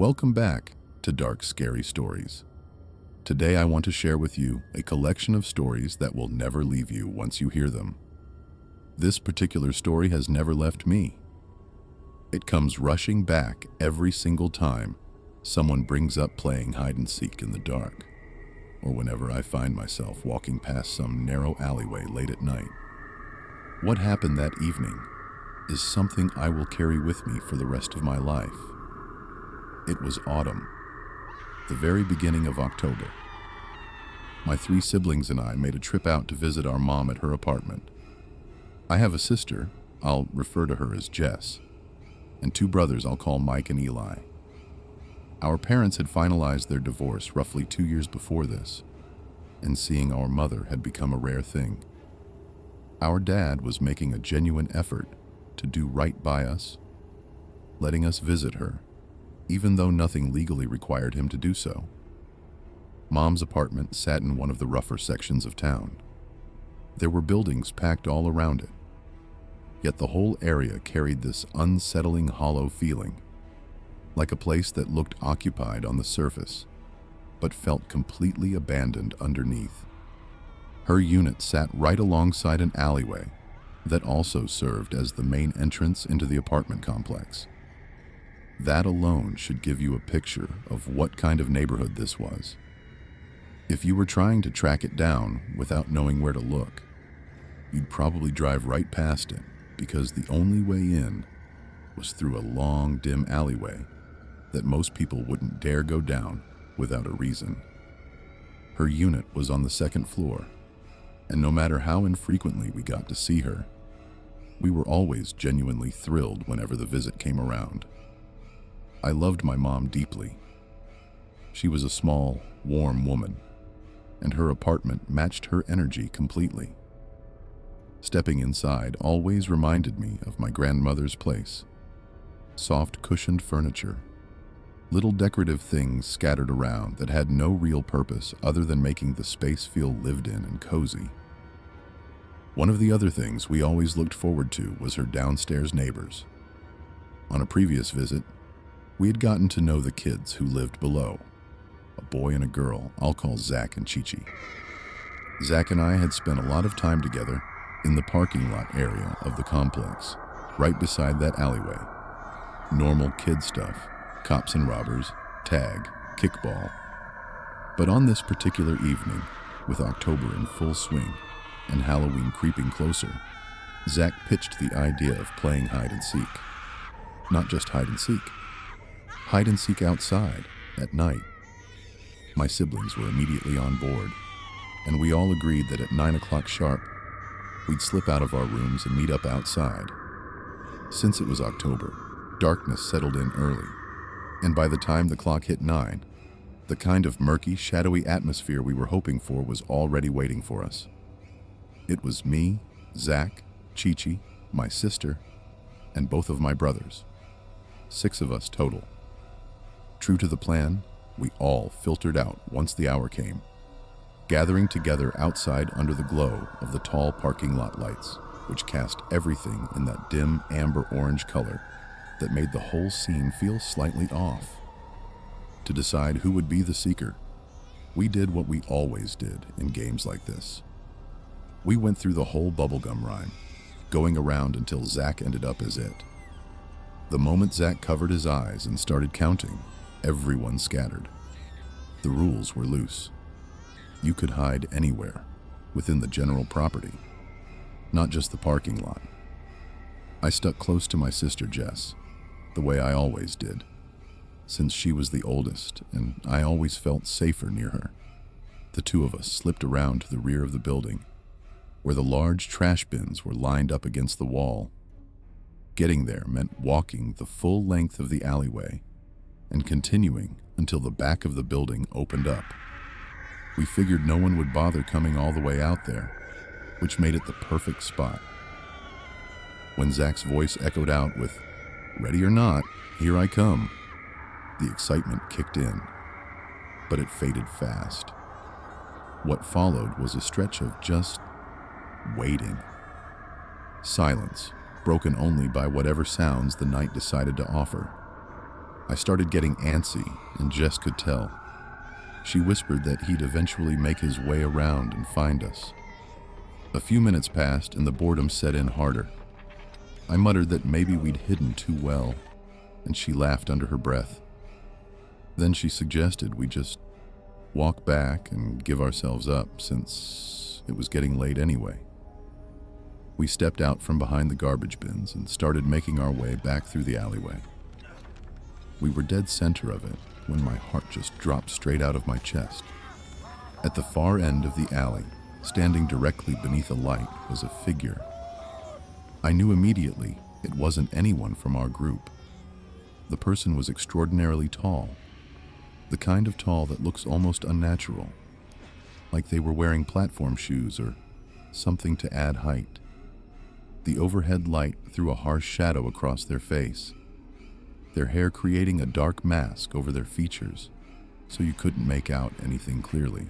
Welcome back to Dark Scary Stories. Today I want to share with you a collection of stories that will never leave you once you hear them. This particular story has never left me. It comes rushing back every single time someone brings up playing hide and seek in the dark, or whenever I find myself walking past some narrow alleyway late at night. What happened that evening is something I will carry with me for the rest of my life. It was autumn, the very beginning of October. My 3 siblings and I made a trip out to visit our mom at her apartment. I have a sister, I'll refer to her as Jess, and 2 brothers I'll call Mike and Eli. Our parents had finalized their divorce roughly 2 years before this, and seeing our mother had become a rare thing. Our dad was making a genuine effort to do right by us, letting us visit her, even though nothing legally required him to do so. Mom's apartment sat in one of the rougher sections of town. There were buildings packed all around it, yet the whole area carried this unsettling hollow feeling, like a place that looked occupied on the surface, but felt completely abandoned underneath. Her unit sat right alongside an alleyway that also served as the main entrance into the apartment complex. That alone should give you a picture of what kind of neighborhood this was. If you were trying to track it down without knowing where to look, you'd probably drive right past it, because the only way in was through a long, dim alleyway that most people wouldn't dare go down without a reason. Her unit was on the 2nd floor, and no matter how infrequently we got to see her, we were always genuinely thrilled whenever the visit came around. I loved my mom deeply. She was a small, warm woman, and her apartment matched her energy completely. Stepping inside always reminded me of my grandmother's place. Soft cushioned furniture, little decorative things scattered around that had no real purpose other than making the space feel lived in and cozy. One of the other things we always looked forward to was her downstairs neighbors. On a previous visit, we had gotten to know the kids who lived below, a boy and a girl I'll call Zach and Chi-Chi. Zach and I had spent a lot of time together in the parking lot area of the complex, right beside that alleyway. Normal kid stuff, cops and robbers, tag, kickball. But on this particular evening, with October in full swing and Halloween creeping closer, Zach pitched the idea of playing hide and seek. Not just hide and seek. Hide and seek outside, at night. My siblings were immediately on board, and we all agreed that at 9 o'clock sharp, we'd slip out of our rooms and meet up outside. Since it was October, darkness settled in early, and by the time the clock hit 9, the kind of murky, shadowy atmosphere we were hoping for was already waiting for us. It was me, Zach, Chi-Chi, my sister, and both of my brothers. 6 of us total. True to the plan, we all filtered out once the hour came, gathering together outside under the glow of the tall parking lot lights, which cast everything in that dim amber-orange color that made the whole scene feel slightly off. To decide who would be the seeker, we did what we always did in games like this. We went through the whole bubblegum rhyme, going around until Zach ended up as it. The moment Zach covered his eyes and started counting, everyone scattered. The rules were loose. You could hide anywhere within the general property, not just the parking lot. I stuck close to my sister Jess, the way I always did, since she was the oldest and I always felt safer near her. The 2 of us slipped around to the rear of the building, where the large trash bins were lined up against the wall. Getting there meant walking the full length of the alleyway and continuing until the back of the building opened up. We figured no one would bother coming all the way out there, which made it the perfect spot. When Zach's voice echoed out with, "Ready or not, here I come," the excitement kicked in, but it faded fast. What followed was a stretch of just waiting. Silence, broken only by whatever sounds the night decided to offer. I started getting antsy, and Jess could tell. She whispered that he'd eventually make his way around and find us. A few minutes passed and the boredom set in harder. I muttered that maybe we'd hidden too well, and she laughed under her breath. Then she suggested we just walk back and give ourselves up, since it was getting late anyway. We stepped out from behind the garbage bins and started making our way back through the alleyway. We were dead center of it when my heart just dropped straight out of my chest. At the far end of the alley, standing directly beneath a light, was a figure. I knew immediately it wasn't anyone from our group. The person was extraordinarily tall, the kind of tall that looks almost unnatural, like they were wearing platform shoes or something to add height. The overhead light threw a harsh shadow across their face, their hair creating a dark mask over their features, so you couldn't make out anything clearly.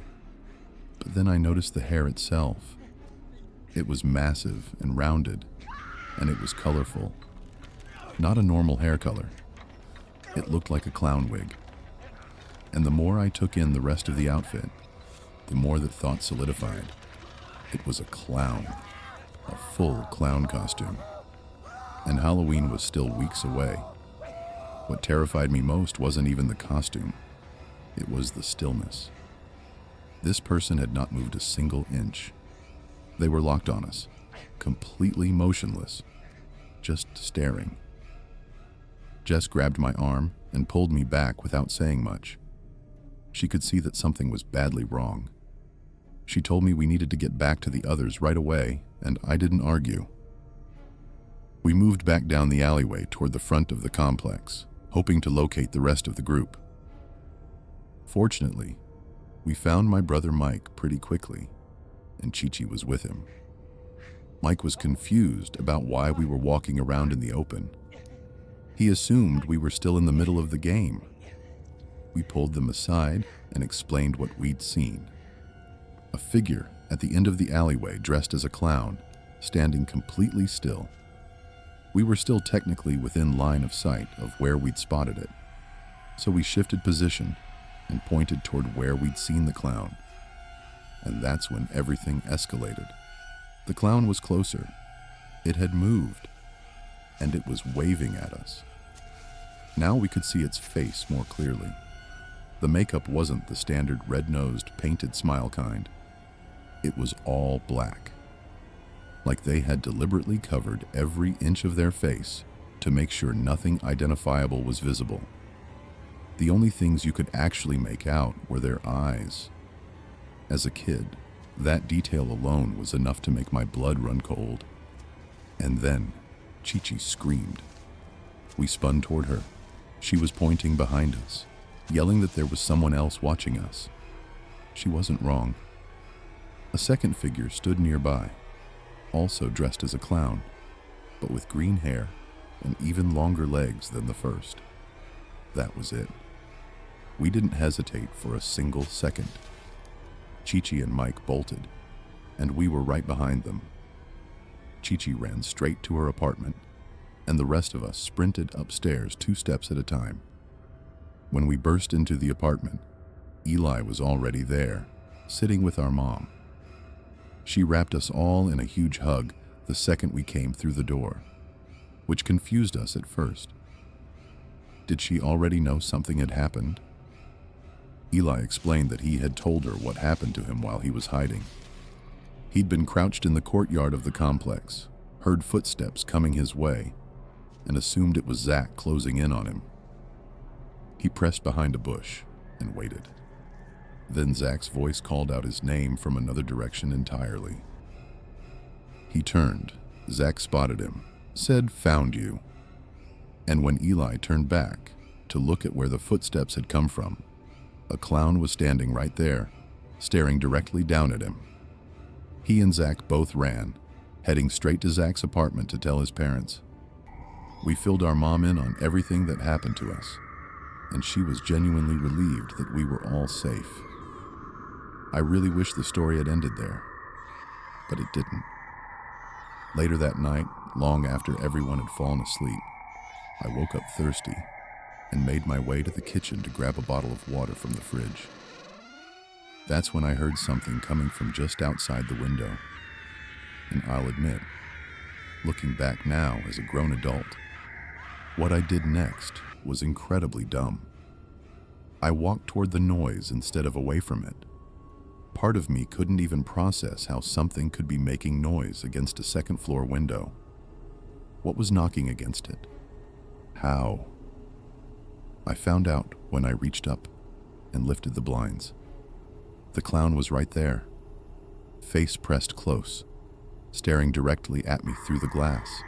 But then I noticed the hair itself. It was massive and rounded, and it was colorful. Not a normal hair color. It looked like a clown wig. And the more I took in the rest of the outfit, the more that thought solidified. It was a clown, a full clown costume. And Halloween was still weeks away. What terrified me most wasn't even the costume. It was the stillness. This person had not moved a single inch. They were locked on us, completely motionless, just staring. Jess grabbed my arm and pulled me back without saying much. She could see that something was badly wrong. She told me we needed to get back to the others right away, and I didn't argue. We moved back down the alleyway toward the front of the complex, hoping to locate the rest of the group. Fortunately, we found my brother Mike pretty quickly, and Chi-Chi was with him. Mike was confused about why we were walking around in the open. He assumed we were still in the middle of the game. We pulled them aside and explained what we'd seen. A figure at the end of the alleyway dressed as a clown, standing completely still. We were still technically within line of sight of where we'd spotted it, so we shifted position and pointed toward where we'd seen the clown. And that's when everything escalated. The clown was closer. It had moved, and it was waving at us. Now we could see its face more clearly. The makeup wasn't the standard red-nosed, painted smile kind. It was all black, like they had deliberately covered every inch of their face to make sure nothing identifiable was visible. The only things you could actually make out were their eyes. As a kid, that detail alone was enough to make my blood run cold. And then, Chi-Chi screamed. We spun toward her. She was pointing behind us, yelling that there was someone else watching us. She wasn't wrong. A second figure stood nearby, also dressed as a clown, but with green hair and even longer legs than the first. That was it. We didn't hesitate for a single second. Chi-Chi and Mike bolted, and we were right behind them. Chi-Chi ran straight to her apartment, and the rest of us sprinted upstairs 2 steps at a time. When we burst into the apartment, Eli was already there, sitting with our mom. She wrapped us all in a huge hug the second we came through the door, which confused us at first. Did she already know something had happened? Eli explained that he had told her what happened to him while he was hiding. He'd been crouched in the courtyard of the complex, heard footsteps coming his way, and assumed it was Zach closing in on him. He pressed behind a bush and waited. Then Zach's voice called out his name from another direction entirely. He turned. Zach spotted him, said, "Found you." And when Eli turned back to look at where the footsteps had come from, a clown was standing right there, staring directly down at him. He and Zach both ran, heading straight to Zach's apartment to tell his parents. We filled our mom in on everything that happened to us, and she was genuinely relieved that we were all safe. I really wish the story had ended there, but it didn't. Later that night, long after everyone had fallen asleep, I woke up thirsty and made my way to the kitchen to grab a bottle of water from the fridge. That's when I heard something coming from just outside the window. And I'll admit, looking back now as a grown adult, what I did next was incredibly dumb. I walked toward the noise instead of away from it. Part of me couldn't even process how something could be making noise against a second-floor window. What was knocking against it? How? I found out when I reached up and lifted the blinds. The clown was right there, face pressed close, staring directly at me through the glass.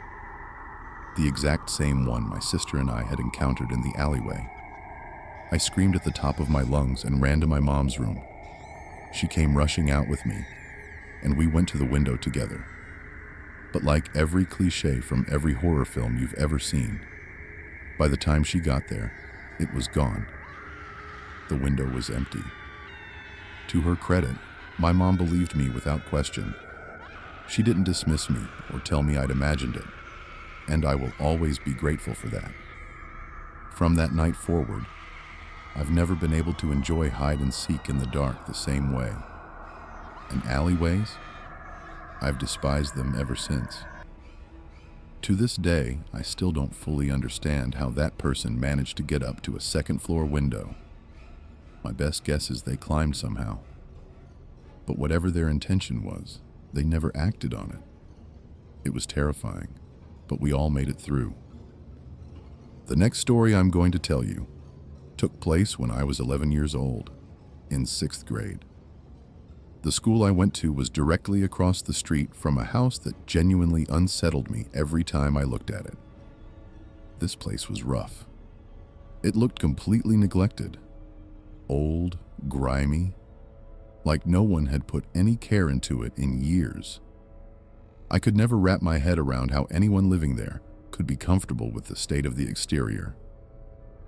The exact same one my sister and I had encountered in the alleyway. I screamed at the top of my lungs and ran to my mom's room. She came rushing out with me, and we went to the window together. But like every cliche from every horror film you've ever seen, by the time she got there, it was gone. The window was empty. To her credit, my mom believed me without question. She didn't dismiss me or tell me I'd imagined it, and I will always be grateful for that. From that night forward, I've never been able to enjoy hide and seek in the dark the same way. And alleyways? I've despised them ever since. To this day, I still don't fully understand how that person managed to get up to a second-floor window. My best guess is they climbed somehow. But whatever their intention was, they never acted on it. It was terrifying, but we all made it through. The next story I'm going to tell you took place when I was 11 years old, in 6th grade. The school I went to was directly across the street from a house that genuinely unsettled me every time I looked at it. This place was rough. It looked completely neglected. Old, grimy, like no one had put any care into it in years. I could never wrap my head around how anyone living there could be comfortable with the state of the exterior.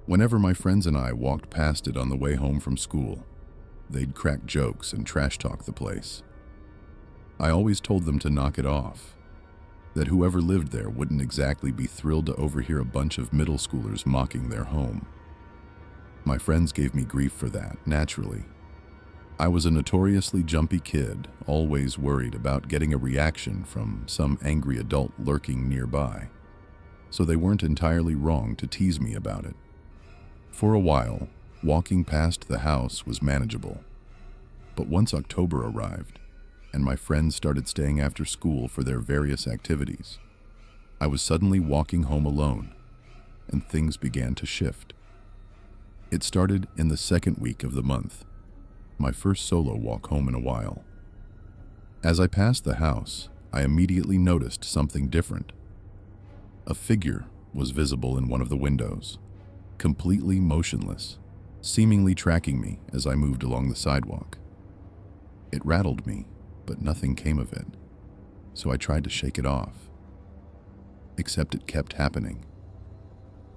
Whenever my friends and I walked past it on the way home from school, they'd crack jokes and trash talk the place. I always told them to knock it off, that whoever lived there wouldn't exactly be thrilled to overhear a bunch of middle schoolers mocking their home. My friends gave me grief for that, naturally. I was a notoriously jumpy kid, always worried about getting a reaction from some angry adult lurking nearby, so they weren't entirely wrong to tease me about it. For a while, walking past the house was manageable. But once October arrived, and my friends started staying after school for their various activities, I was suddenly walking home alone, and things began to shift. It started in the second week of the month, my first solo walk home in a while. As I passed the house, I immediately noticed something different. A figure was visible in one of the windows, completely motionless, seemingly tracking me as I moved along the sidewalk. It rattled me, but nothing came of it, so I tried to shake it off. Except it kept happening.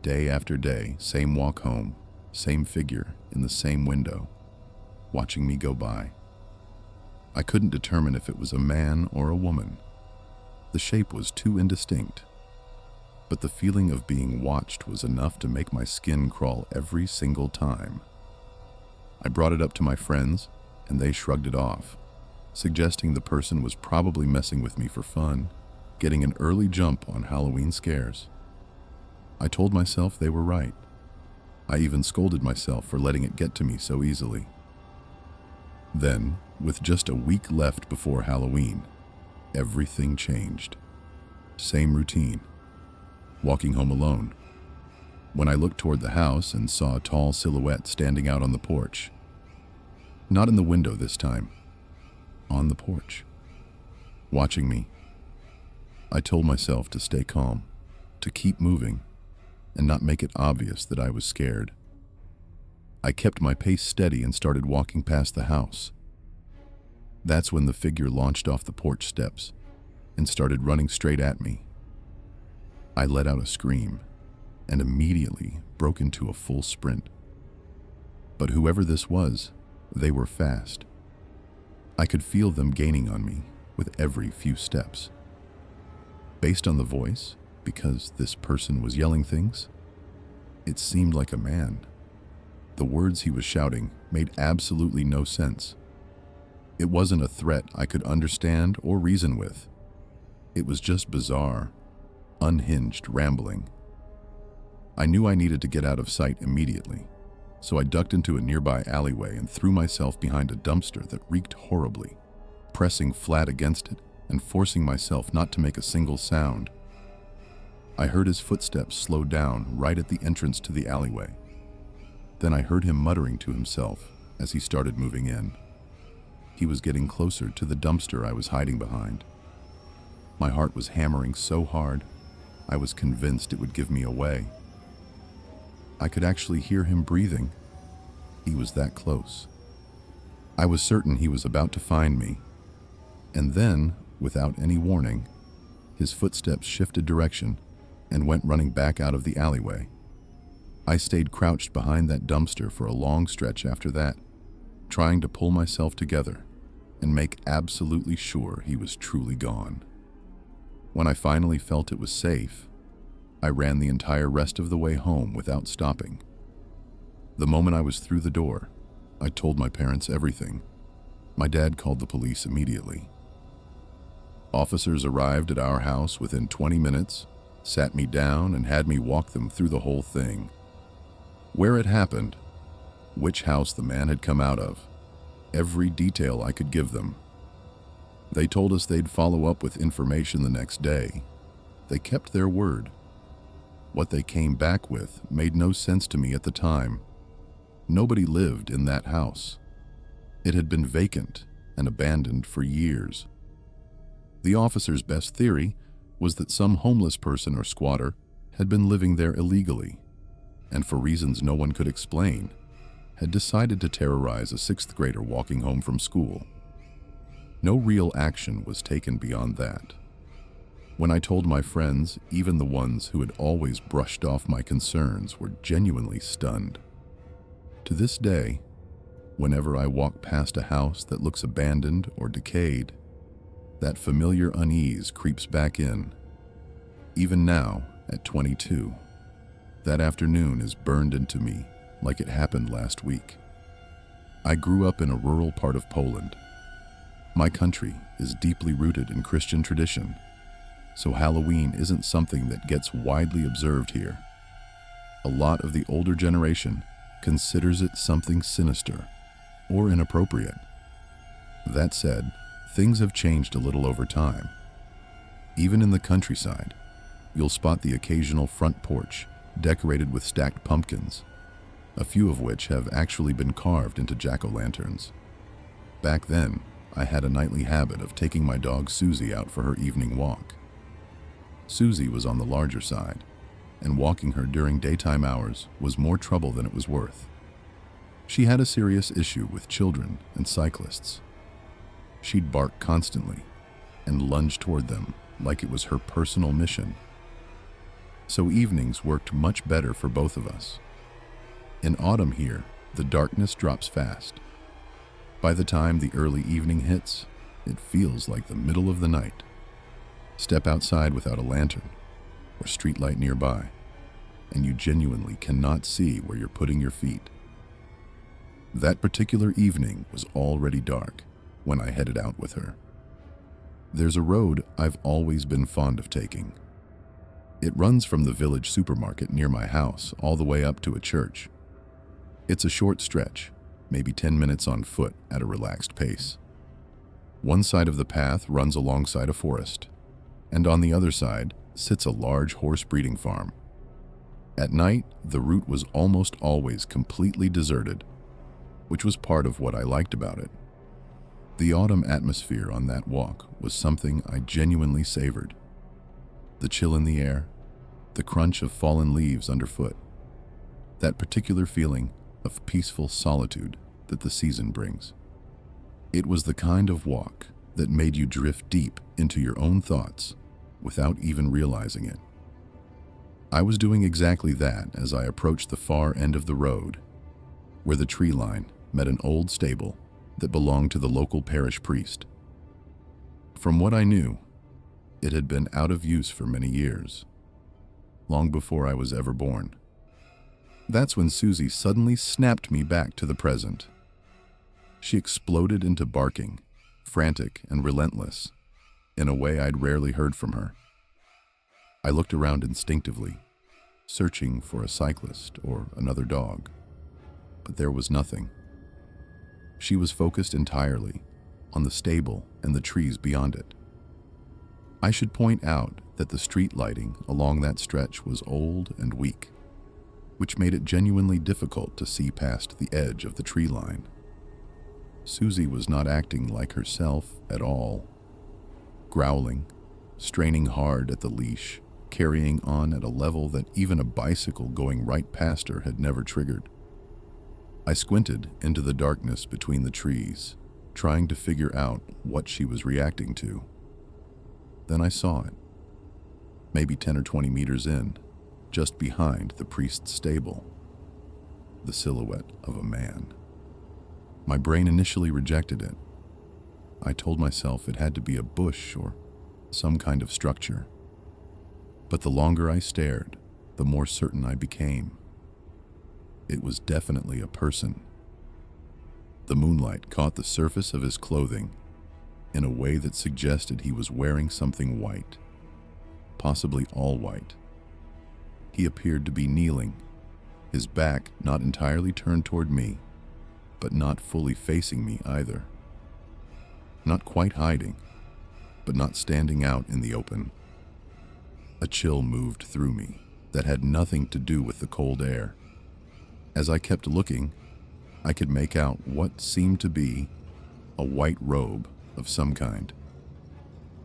Day after day, same walk home, same figure in the same window, watching me go by. I couldn't determine if it was a man or a woman. The shape was too indistinct, but the feeling of being watched was enough to make my skin crawl every single time. I brought it up to my friends, and they shrugged it off, suggesting the person was probably messing with me for fun, getting an early jump on Halloween scares. I told myself they were right. I even scolded myself for letting it get to me so easily. Then, with just a week left before Halloween, everything changed. Same routine. Walking home alone. When I looked toward the house and saw a tall silhouette standing out on the porch. Not in the window this time. On the porch. Watching me. I told myself to stay calm, to keep moving, and not make it obvious that I was scared. I kept my pace steady and started walking past the house. That's when the figure launched off the porch steps and started running straight at me. I let out a scream and immediately broke into a full sprint. But whoever this was, they were fast. I could feel them gaining on me with every few steps. Based on the voice, because this person was yelling things, It seemed like a man. The words he was shouting made absolutely no sense. It wasn't a threat I could understand or reason with. It was just bizarre, unhinged rambling. I knew I needed to get out of sight immediately, so I ducked into a nearby alleyway and threw myself behind a dumpster that reeked horribly, pressing flat against it and forcing myself not to make a single sound. I heard his footsteps slow down right at the entrance to the alleyway. Then I heard him muttering to himself as he started moving in. He was getting closer to the dumpster I was hiding behind. My heart was hammering so hard, I was convinced it would give me away. I could actually hear him breathing. He was that close. I was certain he was about to find me. And then, without any warning, his footsteps shifted direction and went running back out of the alleyway. I stayed crouched behind that dumpster for a long stretch after that, trying to pull myself together and make absolutely sure he was truly gone. When I finally felt it was safe, I ran the entire rest of the way home without stopping. The moment I was through the door, I told my parents everything. My dad called the police immediately. Officers arrived at our house within 20 minutes, sat me down, and had me walk them through the whole thing. Where it happened, which house the man had come out of, every detail I could give them. They told us they'd follow up with information the next day. They kept their word. What they came back with made no sense to me at the time. Nobody lived in that house. It had been vacant and abandoned for years. The officer's best theory was that some homeless person or squatter had been living there illegally, and for reasons no one could explain, had decided to terrorize a 6th grader walking home from school. No real action was taken beyond that. When I told my friends, even the ones who had always brushed off my concerns were genuinely stunned. To this day, whenever I walk past a house that looks abandoned or decayed, that familiar unease creeps back in. Even now, at 22, that afternoon is burned into me like it happened last week. I grew up in a rural part of Poland. My country is deeply rooted in Christian tradition, so Halloween isn't something that gets widely observed here. A lot of the older generation considers it something sinister or inappropriate. That said, things have changed a little over time. Even in the countryside, you'll spot the occasional front porch decorated with stacked pumpkins, a few of which have actually been carved into jack-o'-lanterns. Back then, I had a nightly habit of taking my dog Susie out for her evening walk. Susie was on the larger side, and walking her during daytime hours was more trouble than it was worth. She had a serious issue with children and cyclists. She'd bark constantly and lunge toward them like it was her personal mission. So evenings worked much better for both of us. In autumn here, the darkness drops fast. By the time the early evening hits, it feels like the middle of the night. Step outside without a lantern or streetlight nearby, and you genuinely cannot see where you're putting your feet. That particular evening was already dark when I headed out with her. There's a road I've always been fond of taking. It runs from the village supermarket near my house all the way up to a church. It's a short stretch, maybe 10 minutes on foot at a relaxed pace. One side of the path runs alongside a forest, and on the other side sits a large horse breeding farm. At night, the route was almost always completely deserted, which was part of what I liked about it. The autumn atmosphere on that walk was something I genuinely savored. The chill in the air, the crunch of fallen leaves underfoot, that particular feeling of peaceful solitude that the season brings. It was the kind of walk that made you drift deep into your own thoughts without even realizing it. I was doing exactly that as I approached the far end of the road, where the tree line met an old stable that belonged to the local parish priest. From what I knew, it had been out of use for many years, long before I was ever born. That's when Susie suddenly snapped me back to the present. She exploded into barking, frantic and relentless, in a way I'd rarely heard from her. I looked around instinctively, searching for a cyclist or another dog, but there was nothing. She was focused entirely on the stable and the trees beyond it. I should point out that the street lighting along that stretch was old and weak, which made it genuinely difficult to see past the edge of the tree line. Susie was not acting like herself at all, growling, straining hard at the leash, carrying on at a level that even a bicycle going right past her had never triggered. I squinted into the darkness between the trees, trying to figure out what she was reacting to. Then I saw it, maybe 10 or 20 meters in, just behind the priest's stable, the silhouette of a man. My brain initially rejected it. I told myself it had to be a bush or some kind of structure. But the longer I stared, the more certain I became. It was definitely a person. The moonlight caught the surface of his clothing in a way that suggested he was wearing something white, possibly all white. He appeared to be kneeling, his back not entirely turned toward me, but not fully facing me either. Not quite hiding, but not standing out in the open. A chill moved through me that had nothing to do with the cold air. As I kept looking, I could make out what seemed to be a white robe of some kind.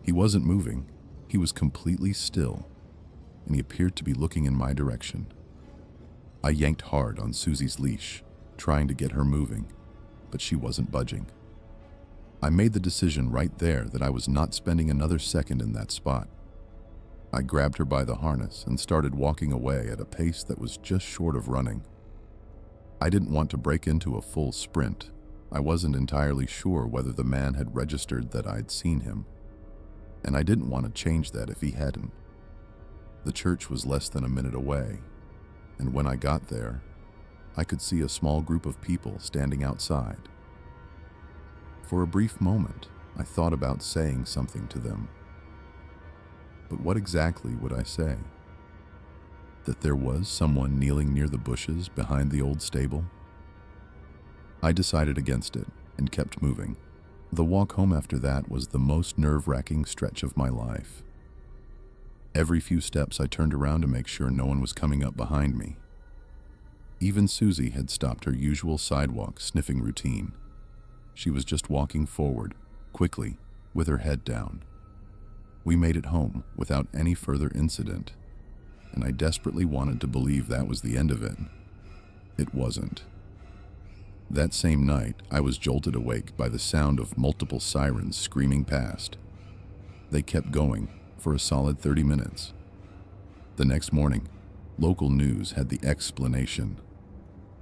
He wasn't moving, he was completely still, and he appeared to be looking in my direction. I yanked hard on Susie's leash, trying to get her moving, but she wasn't budging. I made the decision right there that I was not spending another second in that spot. I grabbed her by the harness and started walking away at a pace that was just short of running. I didn't want to break into a full sprint. I wasn't entirely sure whether the man had registered that I'd seen him, and I didn't want to change that if he hadn't. The church was less than a minute away, and when I got there, I could see a small group of people standing outside. For a brief moment, I thought about saying something to them. But what exactly would I say? That there was someone kneeling near the bushes behind the old stable? I decided against it and kept moving. The walk home after that was the most nerve-wracking stretch of my life. Every few steps I turned around to make sure no one was coming up behind me. Even Susie had stopped her usual sidewalk sniffing routine. She was just walking forward, quickly, with her head down. We made it home without any further incident, and I desperately wanted to believe that was the end of it. It wasn't. That same night, I was jolted awake by the sound of multiple sirens screaming past. They kept going for a solid 30 minutes. The next morning, local news had the explanation.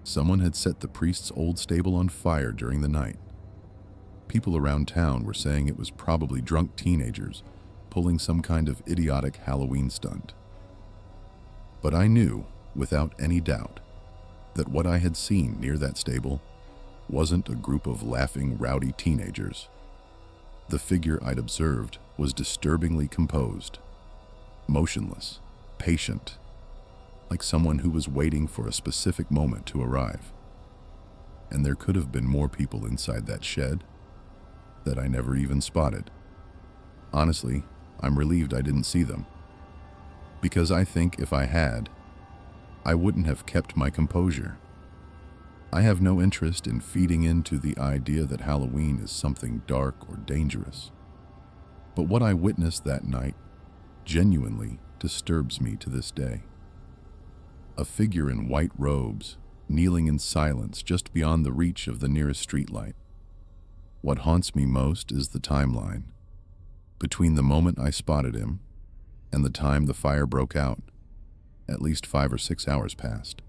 Someone had set the priest's old stable on fire during the night. People around town were saying it was probably drunk teenagers pulling some kind of idiotic Halloween stunt. But I knew, without any doubt, that what I had seen near that stable wasn't a group of laughing, rowdy teenagers. The figure I'd observed was disturbingly composed, motionless, patient, like someone who was waiting for a specific moment to arrive. And there could have been more people inside that shed that I never even spotted. Honestly, I'm relieved I didn't see them, because I think if I had, I wouldn't have kept my composure. I have no interest in feeding into the idea that Halloween is something dark or dangerous. But what I witnessed that night genuinely disturbs me to this day. A figure in white robes, kneeling in silence just beyond the reach of the nearest streetlight. What haunts me most is the timeline. Between the moment I spotted him and the time the fire broke out, at least 5 or 6 hours passed.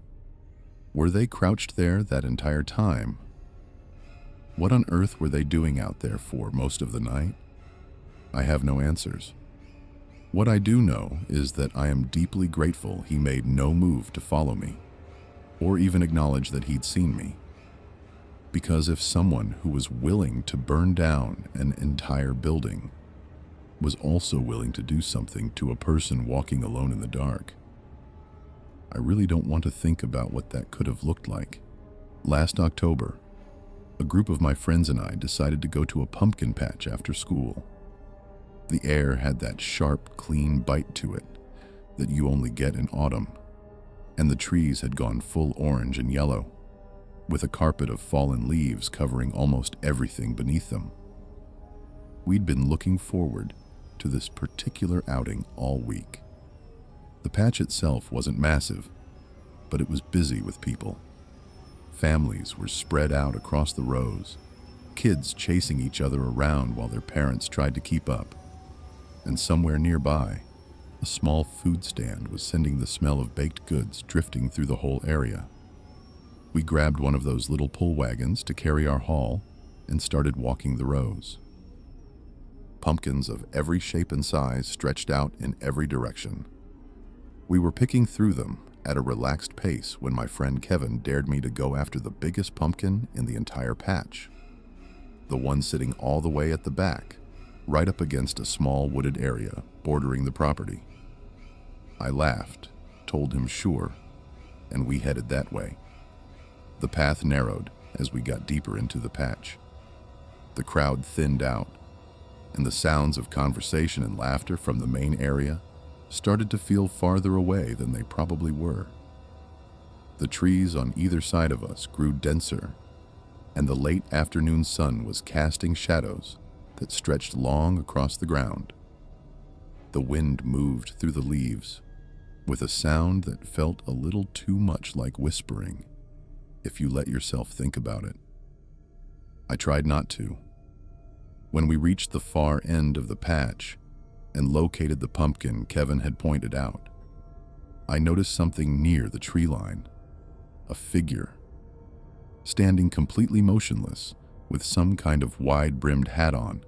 Were they crouched there that entire time? What on earth were they doing out there for most of the night? I have no answers. What I do know is that I am deeply grateful he made no move to follow me. or even acknowledge that he'd seen me. Because if someone who was willing to burn down an entire building was also willing to do something to a person walking alone in the dark, I really don't want to think about what that could have looked like. Last October, a group of my friends and I decided to go to a pumpkin patch after school. The air had that sharp, clean bite to it that you only get in autumn, and the trees had gone full orange and yellow, with a carpet of fallen leaves covering almost everything beneath them. We'd been looking forward to this particular outing all week. The patch itself wasn't massive, but it was busy with people. Families were spread out across the rows, kids chasing each other around while their parents tried to keep up. And somewhere nearby, a small food stand was sending the smell of baked goods drifting through the whole area. We grabbed one of those little pull wagons to carry our haul and started walking the rows. Pumpkins of every shape and size stretched out in every direction. We were picking through them at a relaxed pace when my friend Kevin dared me to go after the biggest pumpkin in the entire patch, the one sitting all the way at the back, right up against a small wooded area bordering the property. I laughed, told him sure, and we headed that way. The path narrowed as we got deeper into the patch. The crowd thinned out, and the sounds of conversation and laughter from the main area started to feel farther away than they probably were. The trees on either side of us grew denser, and the late afternoon sun was casting shadows that stretched long across the ground. The wind moved through the leaves with a sound that felt a little too much like whispering, if you let yourself think about it. I tried not to. When we reached the far end of the patch and located the pumpkin Kevin had pointed out, I noticed something near the tree line. A figure, standing completely motionless with some kind of wide-brimmed hat on,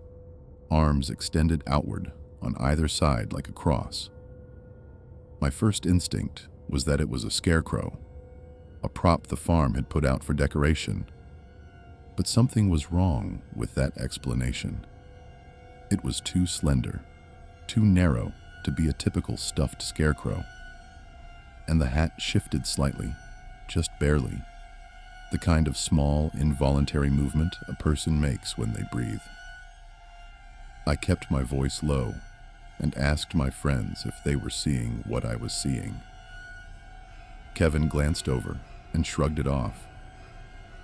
arms extended outward on either side like a cross. My first instinct was that it was a scarecrow, a prop the farm had put out for decoration. But something was wrong with that explanation. It was too slender, too narrow to be a typical stuffed scarecrow. And the hat shifted slightly, just barely, the kind of small, involuntary movement a person makes when they breathe. I kept my voice low and asked my friends if they were seeing what I was seeing. Kevin glanced over and shrugged it off.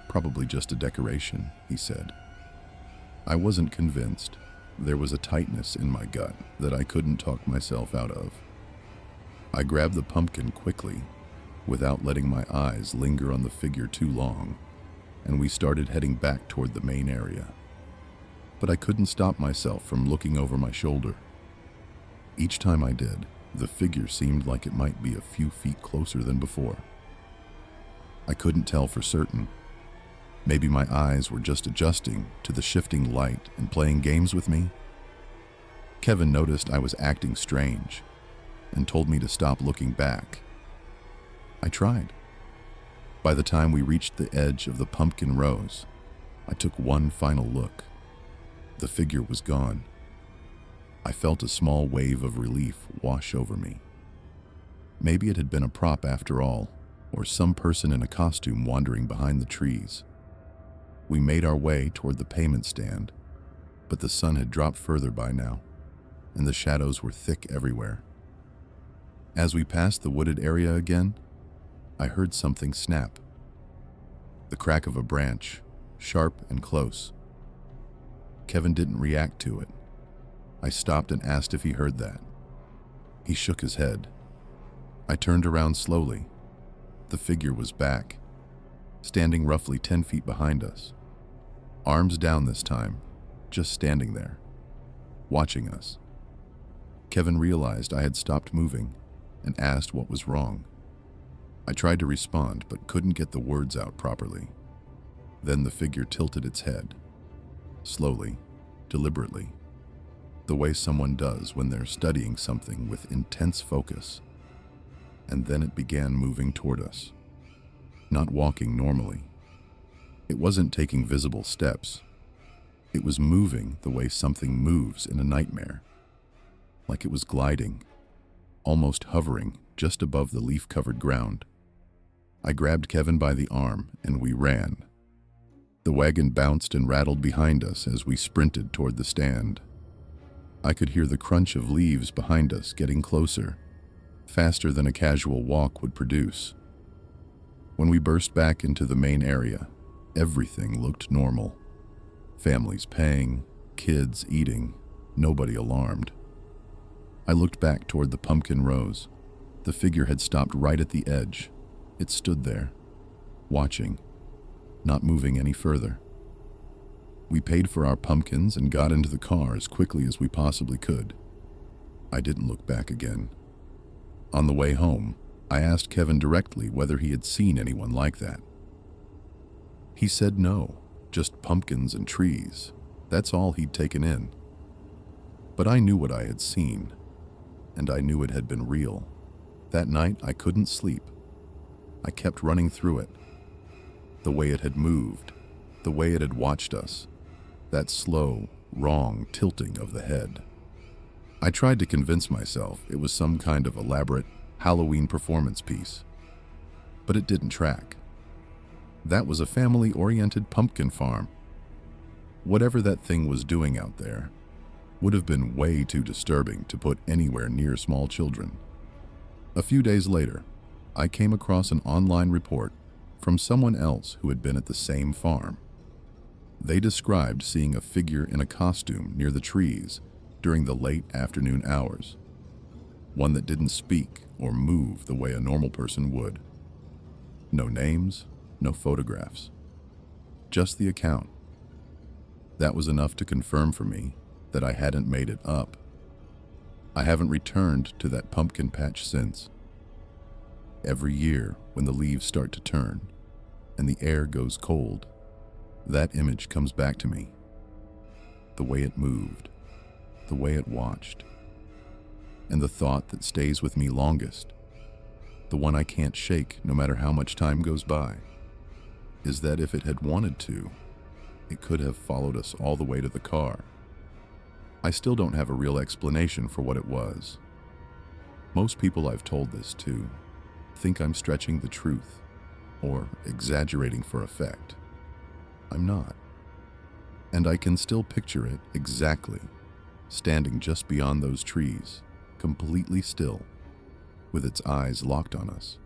Probably just a decoration, he said. I wasn't convinced. There was a tightness in my gut that I couldn't talk myself out of. I grabbed the pumpkin quickly, without letting my eyes linger on the figure too long, and we started heading back toward the main area. But I couldn't stop myself from looking over my shoulder. Each time I did, the figure seemed like it might be a few feet closer than before. I couldn't tell for certain. Maybe my eyes were just adjusting to the shifting light and playing games with me. Kevin noticed I was acting strange and told me to stop looking back. I tried. By the time we reached the edge of the pumpkin rows, I took one final look. The figure was gone. I felt a small wave of relief wash over me. Maybe it had been a prop after all, or some person in a costume wandering behind the trees. We made our way toward the payment stand, but the sun had dropped further by now, and the shadows were thick everywhere. As we passed the wooded area again, I heard something snap. The crack of a branch, sharp and close. Kevin didn't react to it. I stopped and asked if he heard that. He shook his head. I turned around slowly. The figure was back, standing roughly 10 feet behind us. Arms down this time, just standing there, watching us. Kevin realized I had stopped moving and asked what was wrong. I tried to respond, but couldn't get the words out properly. Then the figure tilted its head, slowly, deliberately, the way someone does when they're studying something with intense focus. And then it began moving toward us. not walking normally. It wasn't taking visible steps. It was moving the way something moves in a nightmare, like it was gliding, almost hovering just above the leaf-covered ground. I grabbed Kevin by the arm and we ran. The wagon bounced and rattled behind us as we sprinted toward the stand. I could hear the crunch of leaves behind us getting closer, faster than a casual walk would produce. When we burst back into the main area, everything looked normal. Families paying, kids eating, nobody alarmed. I looked back toward the pumpkin rows. The figure had stopped right at the edge. It stood there, watching, not moving any further. We paid for our pumpkins and got into the car as quickly as we possibly could. I didn't look back again. On the way home, I asked Kevin directly whether he had seen anyone like that. He said no, just pumpkins and trees. That's all he'd taken in. But I knew what I had seen, and I knew it had been real. That night, I couldn't sleep. I kept running through it. The way it had moved, the way it had watched us, that slow, wrong tilting of the head. I tried to convince myself it was some kind of elaborate Halloween performance piece, but it didn't track. That was a family-oriented pumpkin farm. Whatever that thing was doing out there would have been way too disturbing to put anywhere near small children. A few days later, I came across an online report from someone else who had been at the same farm. They described seeing a figure in a costume near the trees during the late afternoon hours, one that didn't speak or move the way a normal person would. No names, no photographs, just the account. That was enough to confirm for me that I hadn't made it up. I haven't returned to that pumpkin patch since. Every year, when the leaves start to turn and the air goes cold, that image comes back to me. The way it moved, the way it watched, and the thought that stays with me longest, the one I can't shake no matter how much time goes by, is that if it had wanted to, it could have followed us all the way to the car. I still don't have a real explanation for what it was. Most people I've told this to think I'm stretching the truth or exaggerating for effect. I'm not. And I can still picture it exactly, standing just beyond those trees, completely still, with its eyes locked on us.